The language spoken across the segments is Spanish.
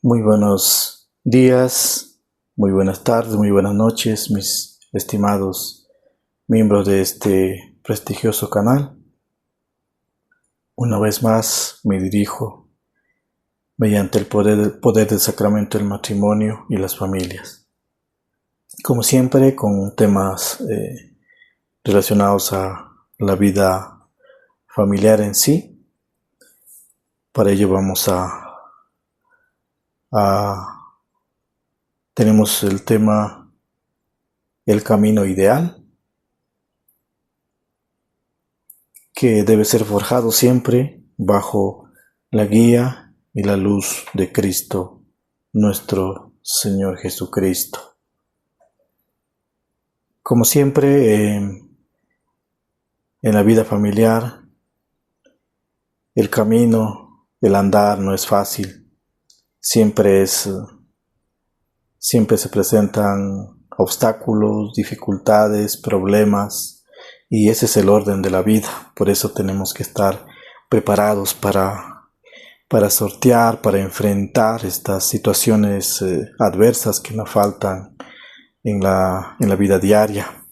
Muy buenos días, muy buenas tardes, muy buenas noches, mis estimados miembros de este prestigioso canal. Una vez más me dirijo mediante el poder del sacramento del matrimonio y las familias. Como siempre, con temas relacionados a la vida familiar en sí. Para ello tenemos el tema el camino ideal, que debe ser forjado siempre bajo la guía y la luz de Cristo, nuestro Señor Jesucristo. Como siempre, en la vida familiar, el camino, el andar no es fácil. Siempre se presentan obstáculos, dificultades, problemas, y ese es el orden de la vida. Por eso tenemos que estar preparados para sortear, para enfrentar estas situaciones adversas que nos faltan en la vida diaria.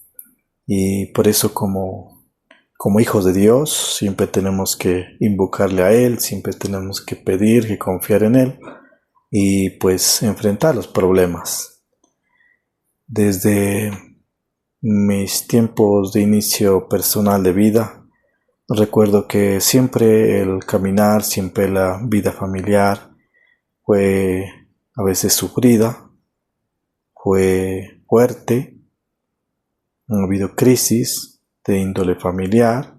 Y por eso como hijos de Dios siempre tenemos que invocarle a Él, siempre tenemos que pedir, que confiar en Él y pues enfrentar los problemas. Desde mis tiempos de inicio personal de vida, recuerdo que siempre el caminar, siempre la vida familiar fue a veces sufrida, fue fuerte. Han habido crisis de índole familiar,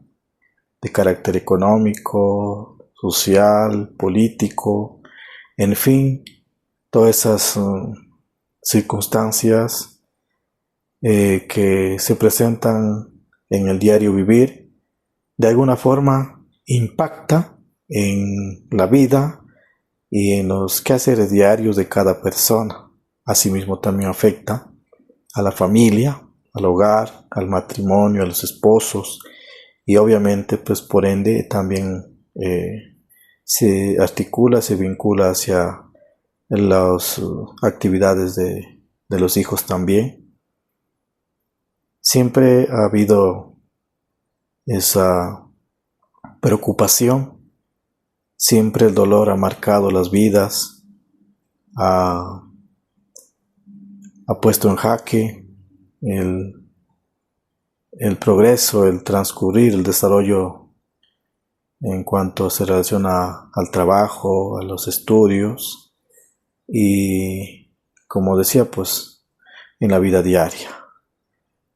de carácter económico, social, político, en fin, todas esas circunstancias que se presentan en el diario vivir, de alguna forma impacta en la vida y en los quehaceres diarios de cada persona. Asimismo también afecta a la familia, al hogar, al matrimonio, a los esposos, y obviamente pues por ende también se articula, se vincula hacia las actividades de los hijos también. Siempre ha habido esa preocupación, siempre el dolor ha marcado las vidas, ha puesto en jaque el progreso, el transcurrir, el desarrollo en cuanto se relaciona al trabajo, a los estudios y, como decía, pues en la vida diaria.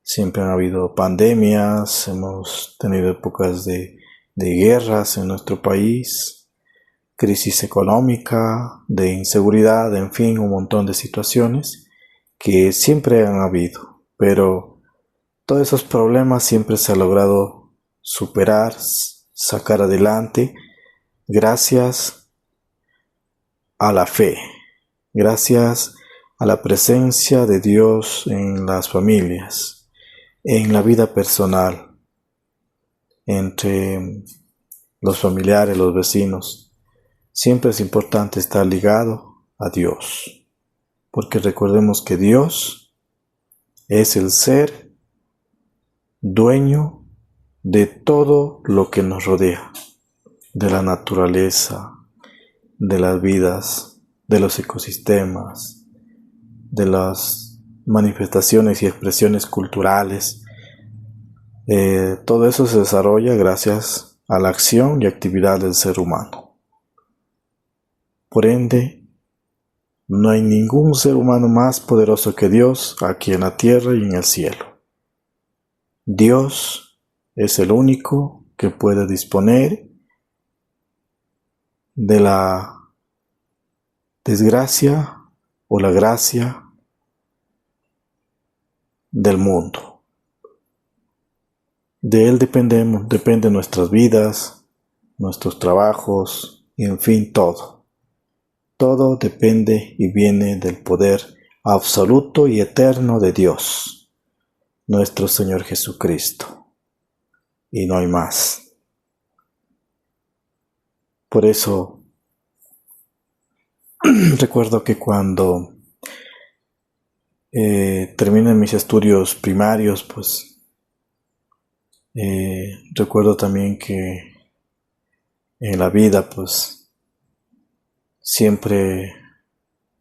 Siempre han habido pandemias, hemos tenido épocas de guerras en nuestro país, crisis económica, de inseguridad, en fin, un montón de situaciones que siempre han habido, pero todos esos problemas siempre se ha logrado superar, sacar adelante, gracias a la fe, gracias a la presencia de Dios en las familias, en la vida personal, entre los familiares, los vecinos. Siempre es importante estar ligado a Dios, porque recordemos que Dios es el ser dueño de todo lo que nos rodea, de la naturaleza, de las vidas, de los ecosistemas, de las manifestaciones y expresiones culturales. Todo eso se desarrolla gracias a la acción y actividad del ser humano. Por ende, no hay ningún ser humano más poderoso que Dios aquí en la tierra y en el cielo. Dios es el único que puede disponer de la desgracia o la gracia del mundo. De Él dependen nuestras vidas, nuestros trabajos y en fin todo. Todo depende y viene del poder absoluto y eterno de Dios, nuestro Señor Jesucristo. Y no hay más. Por eso Recuerdo que cuando terminé mis estudios primarios, pues recuerdo también que en la vida, pues siempre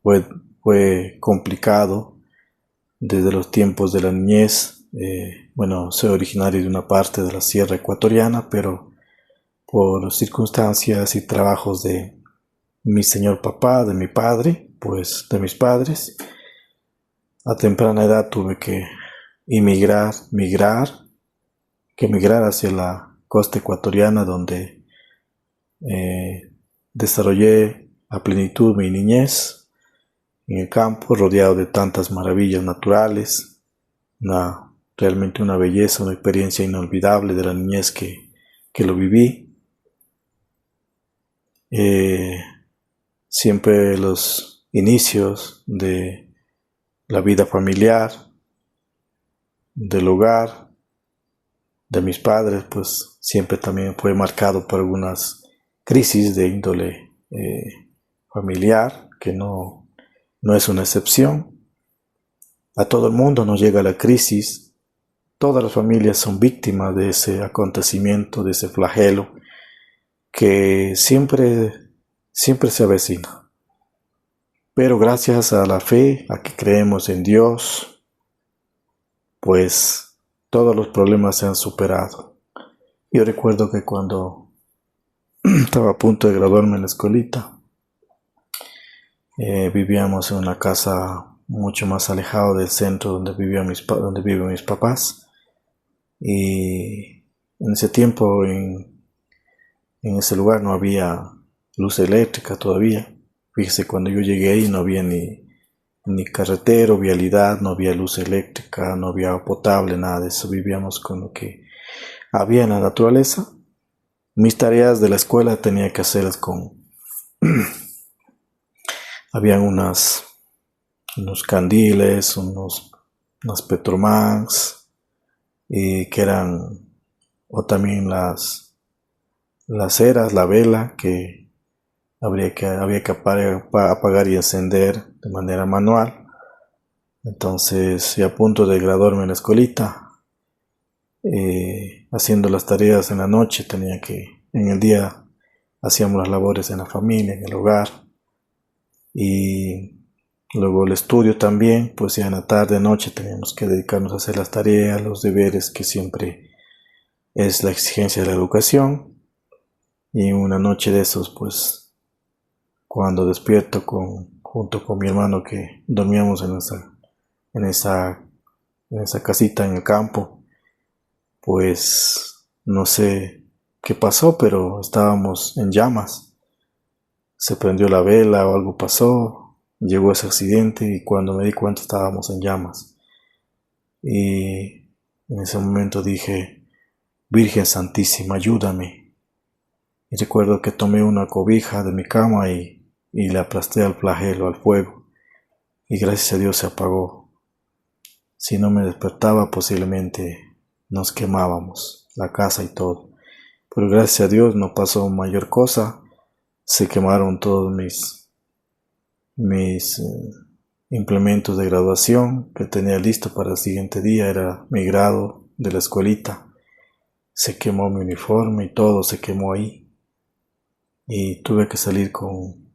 fue, fue complicado desde los tiempos de la niñez. Bueno, soy originario de una parte de la sierra ecuatoriana, pero por circunstancias y trabajos de mi señor papá, de mi padre, pues de mis padres, a temprana edad tuve que migrar hacia la costa ecuatoriana donde eh, desarrollé a plenitud mi niñez en el campo, rodeado de tantas maravillas naturales, realmente una belleza, una experiencia inolvidable de la niñez que lo viví. Eh, Siempre los inicios de la vida familiar, del hogar, de mis padres, pues siempre también fue marcado por algunas crisis de índole familiar, que no es una excepción. A todo el mundo nos llega la crisis, todas las familias son víctimas de ese acontecimiento, de ese flagelo, que siempre se avecina. Pero gracias a la fe, a que creemos en Dios, pues todos los problemas se han superado. Yo recuerdo que cuando estaba a punto de graduarme en la escuelita, vivíamos en una casa mucho más alejado del centro donde viven mis papás, y en ese tiempo en ese lugar no había luz eléctrica todavía. Fíjese, cuando yo llegué ahí no había ni carretero, vialidad, no había luz eléctrica, no había agua potable, nada de eso. Vivíamos con lo que había en la naturaleza. Mis tareas de la escuela tenía que hacerlas habían unos candiles, unas Petromans, que eran, o también las ceras, la vela, que había que apagar y encender de manera manual. Entonces, ya a punto de graduarme en la escuelita, haciendo las tareas en la noche, en el día hacíamos las labores en la familia, en el hogar, y luego el estudio también, pues ya en la tarde, noche teníamos que dedicarnos a hacer las tareas, los deberes, que siempre es la exigencia de la educación. Y una noche de esos, pues cuando despierto junto con mi hermano, que dormíamos en esa, en esa casita en el campo, pues no sé qué pasó, pero estábamos en llamas. Se prendió la vela o algo pasó, llegó ese accidente, y cuando me di cuenta estábamos en llamas. Y en ese momento dije: Virgen Santísima, ayúdame. Y recuerdo que tomé una cobija de mi cama y le aplasté al flagelo, al fuego, y gracias a Dios se apagó. Si no me despertaba, posiblemente nos quemábamos, la casa y todo. Pero gracias a Dios no pasó mayor cosa. Se quemaron todos mis implementos de graduación que tenía listo para el siguiente día. Era mi grado de la escuelita. Se quemó mi uniforme y todo se quemó ahí. Y tuve que salir con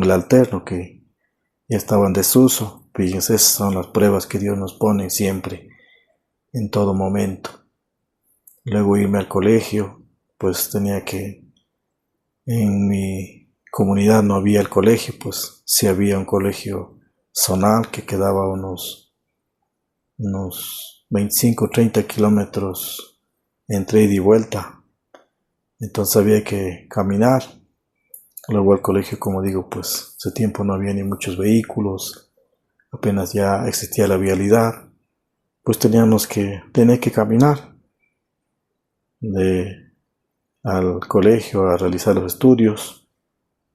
el alterno, que ya estaba en desuso. Fíjense, esas son las pruebas que Dios nos pone siempre, en todo momento. Luego irme al colegio, pues tenía que, en mi comunidad no había el colegio, pues sí había un colegio zonal que quedaba unos 25 o 30 kilómetros entre ida y vuelta. Entonces había que caminar. Luego al colegio, como digo, pues ese tiempo no había ni muchos vehículos, apenas ya existía la vialidad, pues tener que caminar al colegio a realizar los estudios,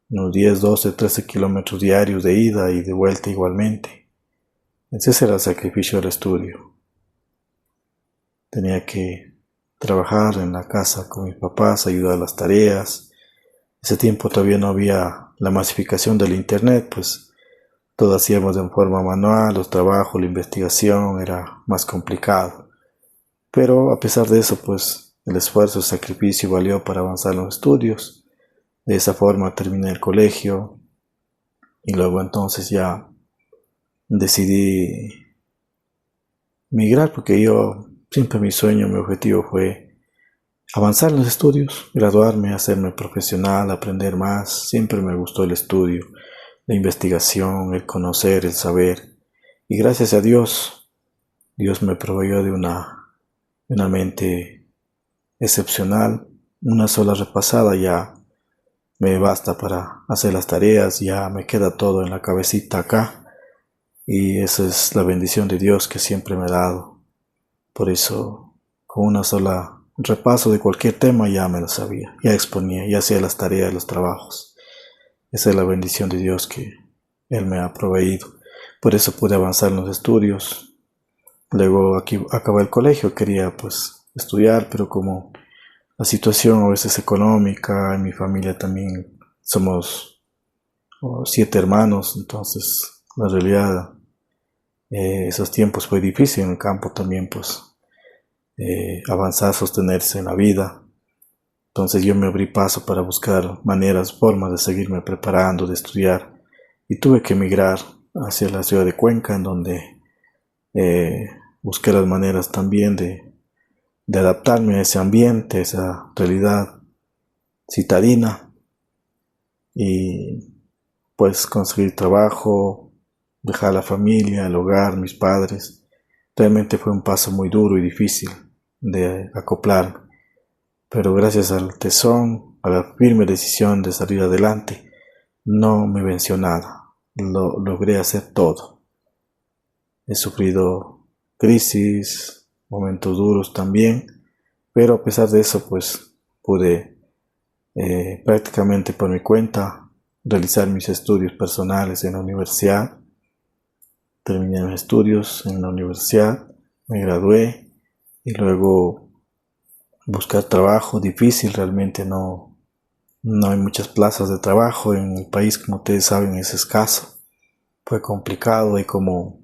unos 10, 12, 13 kilómetros diarios de ida y de vuelta igualmente. Ese era el sacrificio del estudio. Tenía que trabajar en la casa con mis papás, ayudar a las tareas. Ese tiempo todavía no había la masificación del internet, pues todo hacíamos de forma manual, los trabajos, la investigación era más complicado. Pero a pesar de eso, pues el esfuerzo, el sacrificio valió para avanzar en los estudios. De esa forma terminé el colegio y luego entonces ya decidí migrar porque yo siempre mi sueño, mi objetivo fue avanzar en los estudios, graduarme, hacerme profesional, aprender más. Siempre me gustó el estudio, la investigación, el conocer, el saber. Y gracias a Dios, Dios me proveyó de una mente excepcional. Una sola repasada ya me basta para hacer las tareas, ya me queda todo en la cabecita acá. Y esa es la bendición de Dios que siempre me ha dado. Por eso, con una sola repaso de cualquier tema ya me lo sabía, ya exponía, ya hacía las tareas, los trabajos. Esa es la bendición de Dios que Él me ha proveído. Por eso pude avanzar en los estudios. Luego aquí acabé el colegio, quería pues estudiar, pero como la situación a veces económica, en mi familia también somos 7 hermanos, entonces la realidad esos tiempos fue difícil en el campo también pues avanzar, sostenerse en la vida. Entonces yo me abrí paso para buscar maneras, formas de seguirme preparando, de estudiar, y tuve que emigrar hacia la ciudad de Cuenca, en donde busqué las maneras también de adaptarme a ese ambiente, a esa realidad citadina, y pues conseguir trabajo, dejar la familia, el hogar, mis padres. Realmente fue un paso muy duro y difícil de acoplar, pero gracias al tesón, a la firme decisión de salir adelante, no me venció nada. Lo logré hacer todo. He sufrido crisis, momentos duros también, pero a pesar de eso, pues pude prácticamente por mi cuenta realizar mis estudios personales en la universidad. Terminé mis estudios en la universidad, me gradué y luego buscar trabajo difícil, realmente no hay muchas plazas de trabajo en el país, como ustedes saben, es escaso. Fue complicado y como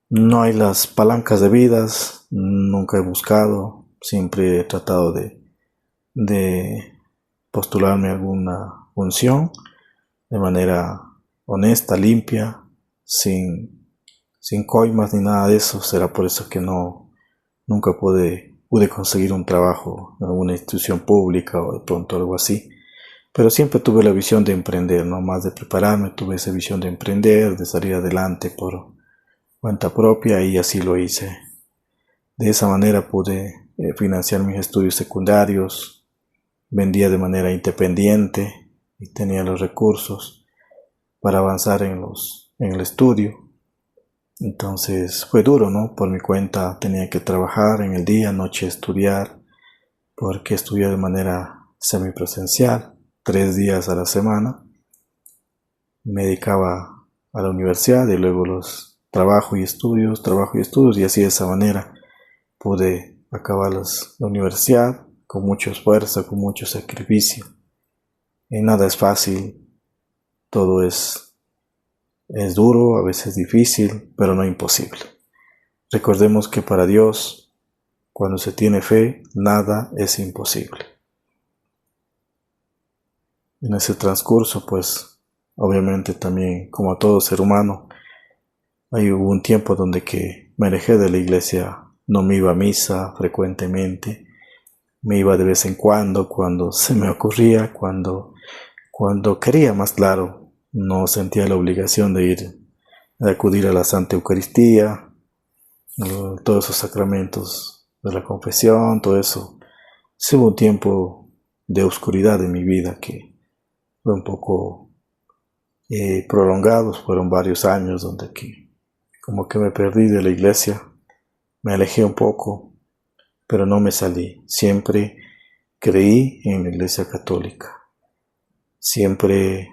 no hay las palancas debidas, nunca he buscado, siempre he tratado de postularme a alguna función de manera honesta, limpia, sin coimas ni nada de eso. Será por eso que nunca pude conseguir un trabajo en alguna institución pública o de pronto algo así. Pero siempre tuve la visión de emprender, no más de prepararme, tuve esa visión de emprender, de salir adelante por cuenta propia y así lo hice. De esa manera pude financiar mis estudios secundarios, vendía de manera independiente y tenía los recursos para avanzar en el estudio. Entonces fue duro, ¿no? Por mi cuenta tenía que trabajar en el día, noche estudiar, porque estudié de manera semipresencial, 3 días a la semana. Me dedicaba a la universidad y luego los trabajo y estudios, y así de esa manera pude acabar la universidad con mucho esfuerzo, con mucho sacrificio. Y nada es fácil, todo es duro, a veces difícil, pero no imposible. Recordemos que para Dios, cuando se tiene fe, nada es imposible. En ese transcurso, pues, obviamente también, como a todo ser humano, hubo un tiempo donde que me alejé de la iglesia, no me iba a misa frecuentemente, me iba de vez en cuando se me ocurría, cuando quería, más claro, no sentía la obligación de acudir a la Santa Eucaristía, todos esos sacramentos de la confesión, todo eso. Sí, hubo un tiempo de oscuridad en mi vida que fue un poco prolongados, fueron varios años donde que como que me perdí de la iglesia, me alejé un poco, pero no me salí. Siempre creí en la iglesia católica, siempre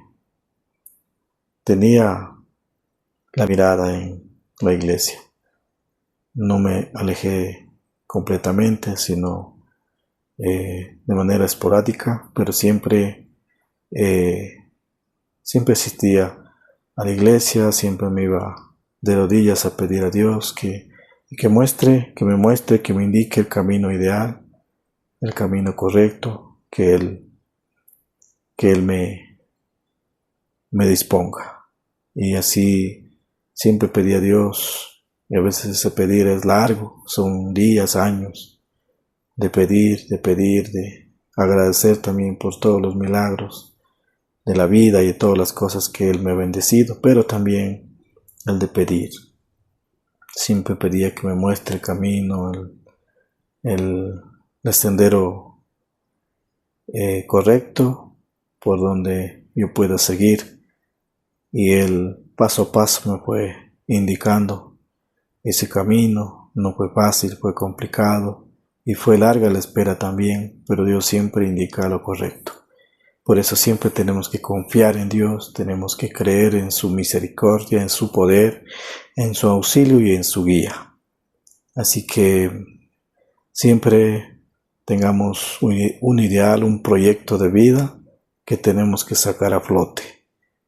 tenía la mirada en la iglesia. No me alejé completamente, sino de manera esporádica, pero siempre siempre asistía a la iglesia, siempre me iba de rodillas a pedir a Dios que me muestre, que me indique el camino ideal, el camino correcto, que Él me disponga. Y así siempre pedí a Dios, y a veces ese pedir es largo, son días, años, de pedir, de agradecer también por todos los milagros de la vida y de todas las cosas que Él me ha bendecido, pero también el de pedir. Siempre pedía que me muestre el camino, el sendero correcto por donde yo pueda seguir, y Él paso a paso me fue indicando ese camino. No fue fácil, fue complicado y fue larga la espera también, pero Dios siempre indica lo correcto. Por eso siempre tenemos que confiar en Dios, tenemos que creer en su misericordia, en su poder, en su auxilio y en su guía. Así que siempre tengamos un ideal, un proyecto de vida que tenemos que sacar a flote,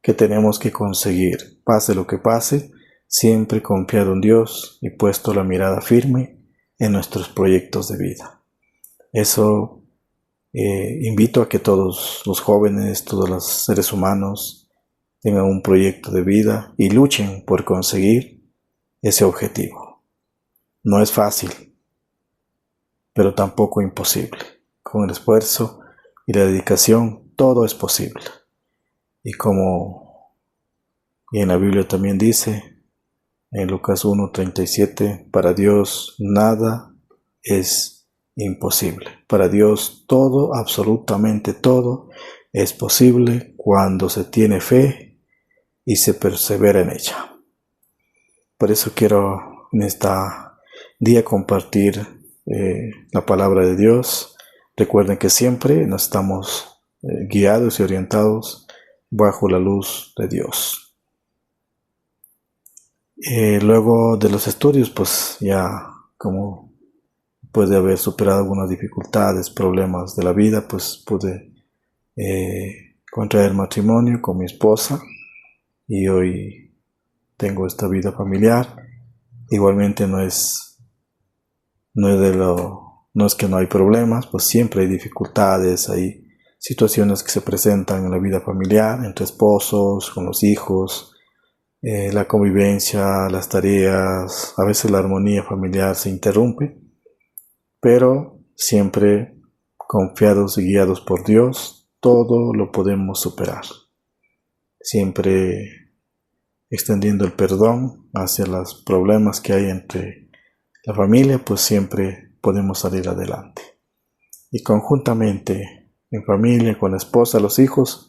que tenemos que conseguir. Pase lo que pase, siempre confiado en Dios y puesto la mirada firme en nuestros proyectos de vida. Eso invito a que todos los jóvenes, todos los seres humanos tengan un proyecto de vida y luchen por conseguir ese objetivo. No es fácil, pero tampoco imposible. Con el esfuerzo y la dedicación todo es posible. Y en la Biblia también dice, en Lucas 1:37, para Dios nada es imposible. Para Dios todo, absolutamente todo, es posible cuando se tiene fe y se persevera en ella. Por eso quiero en este día compartir la palabra de Dios. Recuerden que siempre nos estamos guiados y orientados bajo la luz de Dios. Luego de los estudios, pues ya como después de haber superado algunas dificultades, problemas de la vida, pues pude contraer matrimonio con mi esposa y hoy tengo esta vida familiar. Igualmente no es que no hay problemas, pues siempre hay dificultades, hay situaciones que se presentan en la vida familiar, entre esposos, con los hijos, la convivencia, las tareas, a veces la armonía familiar se interrumpe. Pero siempre confiados y guiados por Dios, todo lo podemos superar. Siempre extendiendo el perdón hacia los problemas que hay entre la familia, pues siempre podemos salir adelante. Y conjuntamente, en familia, con la esposa, los hijos,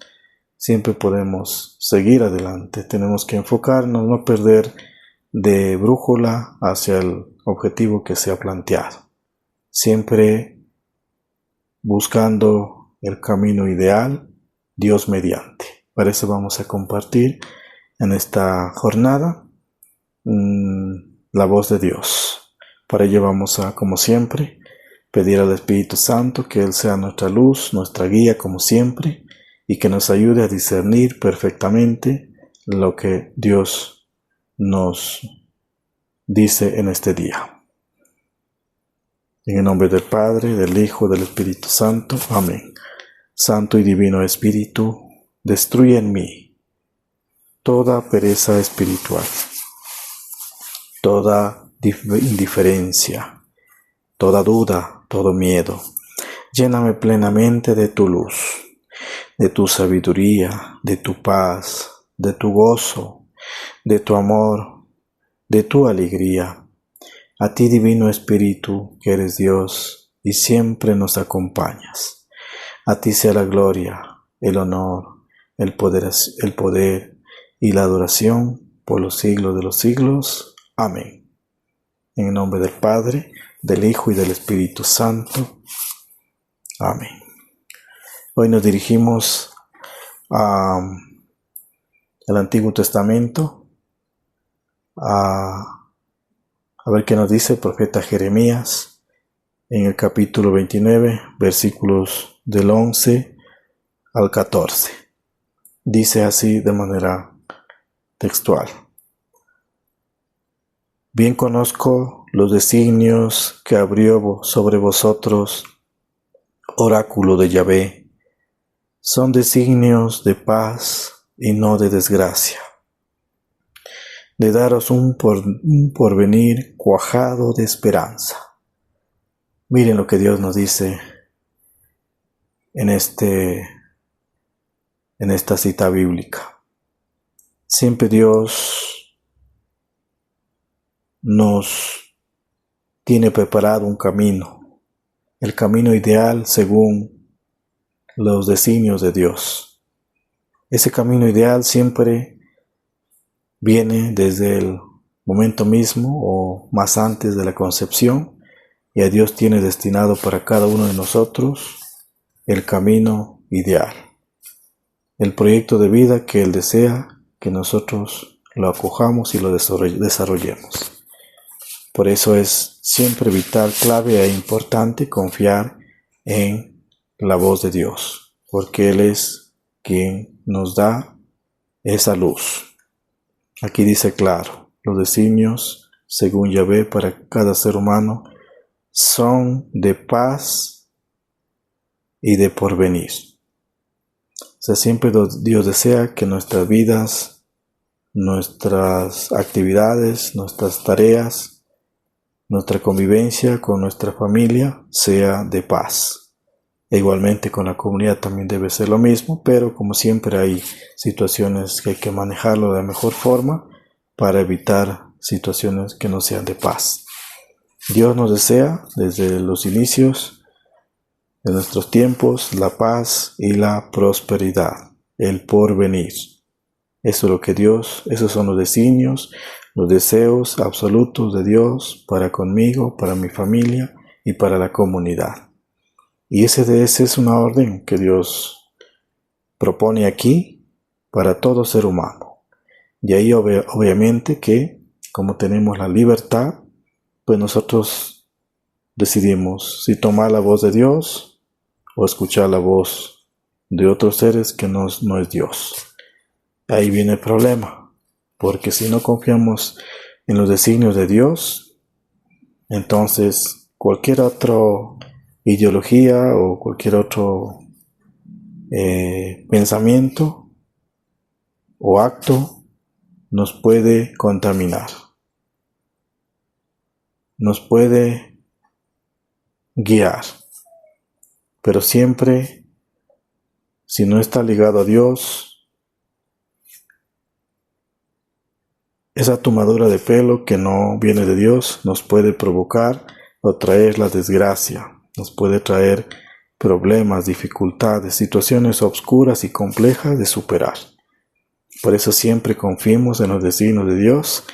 siempre podemos seguir adelante. Tenemos que enfocarnos, no perder de brújula hacia el objetivo que se ha planteado. Siempre buscando el camino ideal, Dios mediante. Para eso vamos a compartir en esta jornada la voz de Dios. Para ello vamos a, como siempre, pedir al Espíritu Santo que Él sea nuestra luz, nuestra guía como siempre, y que nos ayude a discernir perfectamente lo que Dios nos dice en este día. En el nombre del Padre, del Hijo, del Espíritu Santo. Amén. Santo y Divino Espíritu, destruye en mí toda pereza espiritual, toda indiferencia, toda duda, todo miedo. Lléname plenamente de tu luz, de tu sabiduría, de tu paz, de tu gozo, de tu amor, de tu alegría. A ti, Divino Espíritu, que eres Dios y siempre nos acompañas. A ti sea la gloria, el honor, el poder y la adoración por los siglos de los siglos. Amén. En el nombre del Padre, del Hijo y del Espíritu Santo. Amén. Hoy nos dirigimos al Antiguo Testamento, a ver qué nos dice el profeta Jeremías en el capítulo 29, versículos del 11 al 14. dice así de manera textual: bien conozco los designios que abrió sobre vosotros, oráculo de Yahvé, son designios de paz y no de desgracia, de daros un porvenir cuajado de esperanza. Miren lo que Dios nos dice en esta cita bíblica. Siempre Dios nos tiene preparado un camino, el camino ideal según los designios de Dios. Ese camino ideal siempre viene desde el momento mismo o más antes de la concepción, y a Dios tiene destinado para cada uno de nosotros el camino ideal, el proyecto de vida que Él desea que nosotros lo acojamos y lo desarrollemos. Por eso es siempre vital, clave e importante confiar en la voz de Dios, porque Él es quien nos da esa luz. Aquí dice claro, los designios según Yahvé para cada ser humano son de paz y de porvenir. O sea, siempre Dios desea que nuestras vidas, nuestras actividades, nuestras tareas, nuestra convivencia con nuestra familia sea de paz. E igualmente con la comunidad también debe ser lo mismo, pero como siempre hay situaciones que hay que manejarlo de la mejor forma para evitar situaciones que no sean de paz. Dios nos desea desde los inicios de nuestros tiempos la paz y la prosperidad, el porvenir. Eso es lo que Dios, esos son los designios, los deseos absolutos de Dios para conmigo, para mi familia y para la comunidad. Y esa es una orden que Dios propone aquí para todo ser humano. Y ahí obviamente que como tenemos la libertad, pues nosotros decidimos si tomar la voz de Dios o escuchar la voz de otros seres que no es Dios. Ahí viene el problema, porque si no confiamos en los designios de Dios, entonces cualquier otra ideología o cualquier otro pensamiento o acto nos puede contaminar, nos puede guiar, pero siempre, si no está ligado a Dios, esa tomadura de pelo que no viene de Dios nos puede provocar o traer la desgracia, nos puede traer problemas, dificultades, situaciones obscuras y complejas de superar. Por eso siempre confiemos en los designios de Dios,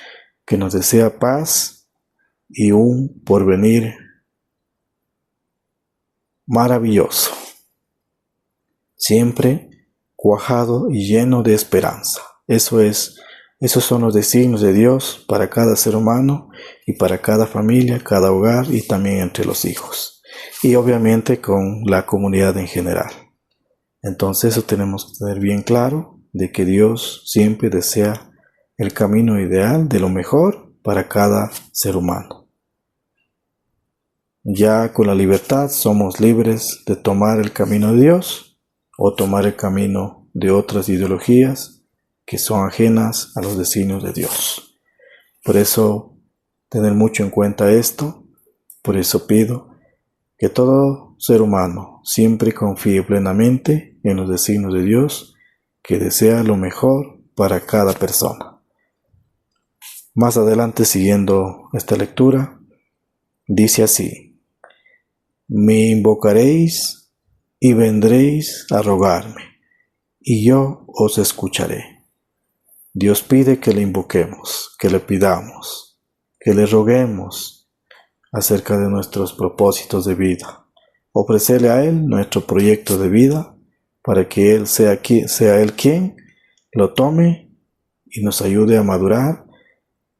que nos desea paz y un porvenir maravilloso, siempre cuajado y lleno de esperanza. Esos son los designios de Dios para cada ser humano y para cada familia, cada hogar y también entre los hijos. Y obviamente con la comunidad en general. Entonces eso tenemos que tener bien claro, de que Dios siempre desea el camino ideal de lo mejor para cada ser humano. Ya con la libertad somos libres de tomar el camino de Dios o tomar el camino de otras ideologías que son ajenas a los designios de Dios. Por eso, tener mucho en cuenta esto, por eso pido que todo ser humano siempre confíe plenamente en los designios de Dios, que desea lo mejor para cada persona. Más adelante, siguiendo esta lectura, dice así: me invocaréis y vendréis a rogarme, y yo os escucharé. Dios pide que le invoquemos, que le pidamos, que le roguemos acerca de nuestros propósitos de vida. Ofrecerle a Él nuestro proyecto de vida para que Él sea Él quien lo tome y nos ayude a madurar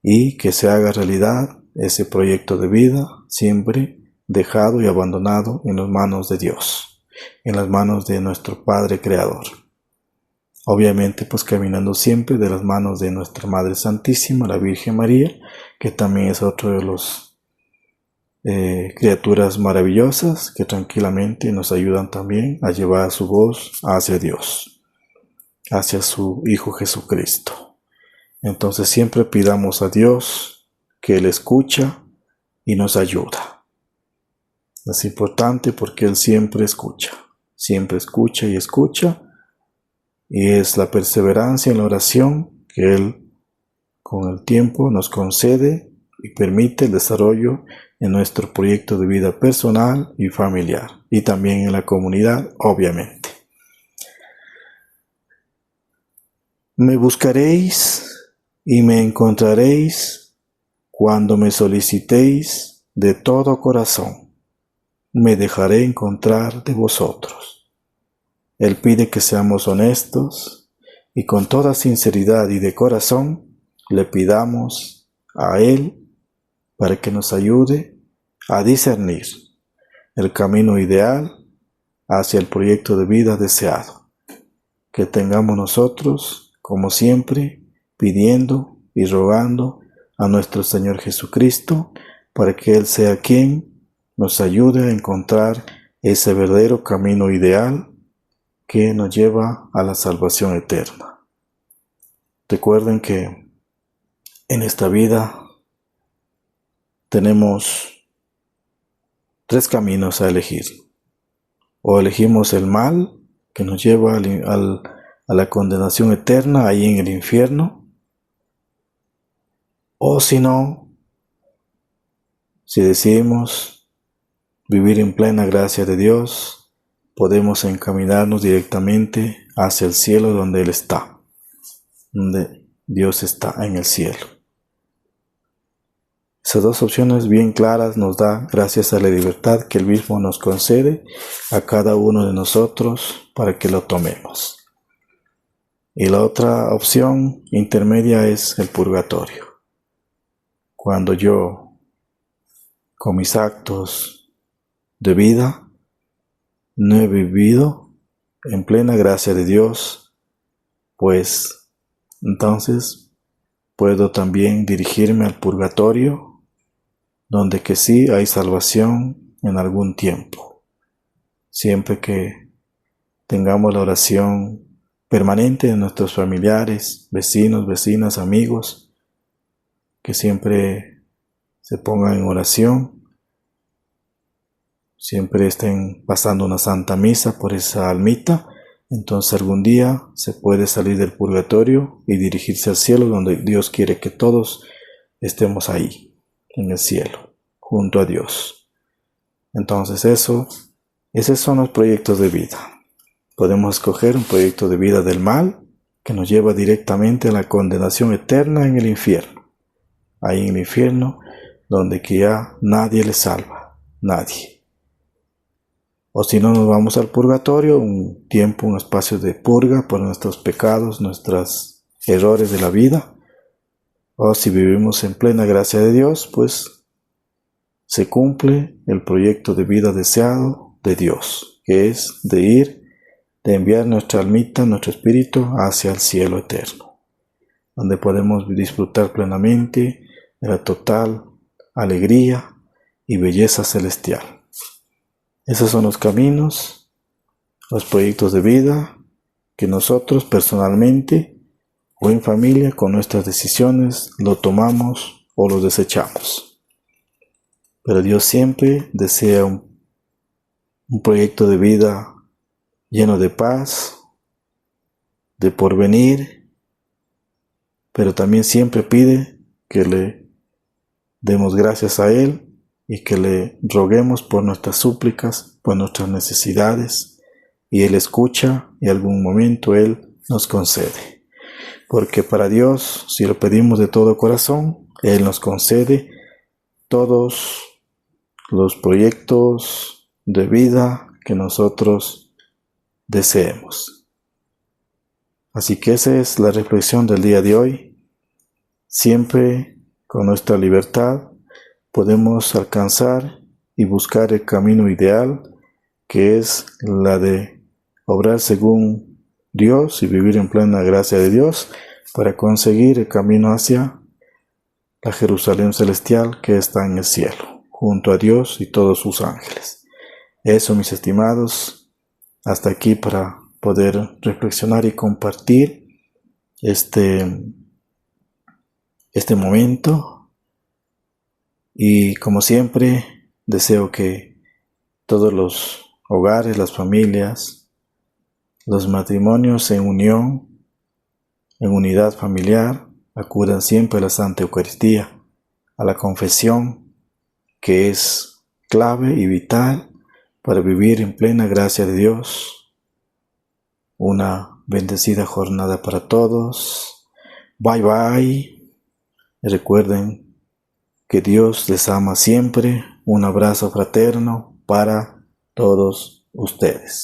y que se haga realidad ese proyecto de vida siempre dejado y abandonado en las manos de Dios, en las manos de nuestro Padre Creador. Obviamente, pues caminando siempre de las manos de nuestra Madre Santísima, la Virgen María, que también es otro de los criaturas maravillosas que tranquilamente nos ayudan también a llevar su voz hacia Dios, hacia su Hijo Jesucristo. Entonces siempre pidamos a Dios que Él escucha y nos ayuda. Es importante porque Él siempre escucha y escucha, y es la perseverancia en la oración que Él con el tiempo nos concede y permite el desarrollo en nuestro proyecto de vida personal y familiar, y también en la comunidad, obviamente. Me buscaréis y me encontraréis cuando me solicitéis de todo corazón. Me dejaré encontrar de vosotros. Él pide que seamos honestos y con toda sinceridad y de corazón le pidamos a Él para que nos ayude a discernir el camino ideal hacia el proyecto de vida deseado. Que tengamos nosotros, como siempre, pidiendo y rogando a nuestro Señor Jesucristo para que Él sea quien nos ayude a encontrar ese verdadero camino ideal que nos lleva a la salvación eterna. Recuerden que en esta vida tenemos 3 caminos a elegir. O elegimos el mal, que nos lleva a la condenación eterna ahí en el infierno, o si no, si decidimos vivir en plena gracia de Dios, podemos encaminarnos directamente hacia el cielo donde Él está, donde Dios está en el cielo. Esas 2 opciones bien claras nos da gracias a la libertad que Él mismo nos concede a cada uno de nosotros para que lo tomemos. Y la otra opción intermedia es el purgatorio. Cuando yo, con mis actos de vida, no he vivido en plena gracia de Dios, pues entonces puedo también dirigirme al purgatorio, donde que sí hay salvación en algún tiempo, siempre que tengamos la oración permanente de nuestros familiares, vecinos, vecinas, amigos, que siempre se pongan en oración, siempre estén pasando una santa misa por esa almita. Entonces algún día se puede salir del purgatorio y dirigirse al cielo, donde Dios quiere que todos estemos ahí, en el cielo, junto a Dios. Entonces esos son los proyectos de vida. Podemos escoger un proyecto de vida del mal, que nos lleva directamente a la condenación eterna en el infierno. Ahí en el infierno, donde que ya nadie le salva, nadie. O si no, nos vamos al purgatorio, un tiempo, un espacio de purga por nuestros pecados, nuestros errores de la vida. O si vivimos en plena gracia de Dios, pues se cumple el proyecto de vida deseado de Dios, que es de enviar nuestra almita, nuestro espíritu hacia el cielo eterno, donde podemos disfrutar plenamente de la total alegría y belleza celestial. Esos son los caminos, los proyectos de vida que nosotros personalmente o en familia con nuestras decisiones lo tomamos o lo desechamos. Pero Dios siempre desea un proyecto de vida lleno de paz, de porvenir, pero también siempre pide que le demos gracias a Él y que le roguemos por nuestras súplicas, por nuestras necesidades, y Él escucha y en algún momento Él nos concede. Porque para Dios, si lo pedimos de todo corazón, Él nos concede todos los proyectos de vida que nosotros deseemos. Así que esa es la reflexión del día de hoy. Siempre con nuestra libertad podemos alcanzar y buscar el camino ideal, que es la de obrar según Dios y vivir en plena gracia de Dios para conseguir el camino hacia la Jerusalén celestial que está en el cielo, junto a Dios y todos sus ángeles. Eso, mis estimados, hasta aquí para poder reflexionar y compartir este momento. Y como siempre, deseo que todos los hogares, las familias, los matrimonios en unión, en unidad familiar, acudan siempre a la Santa Eucaristía, a la confesión, que es clave y vital para vivir en plena gracia de Dios. Una bendecida jornada para todos. Bye bye. Recuerden que Dios les ama siempre. Un abrazo fraterno para todos ustedes.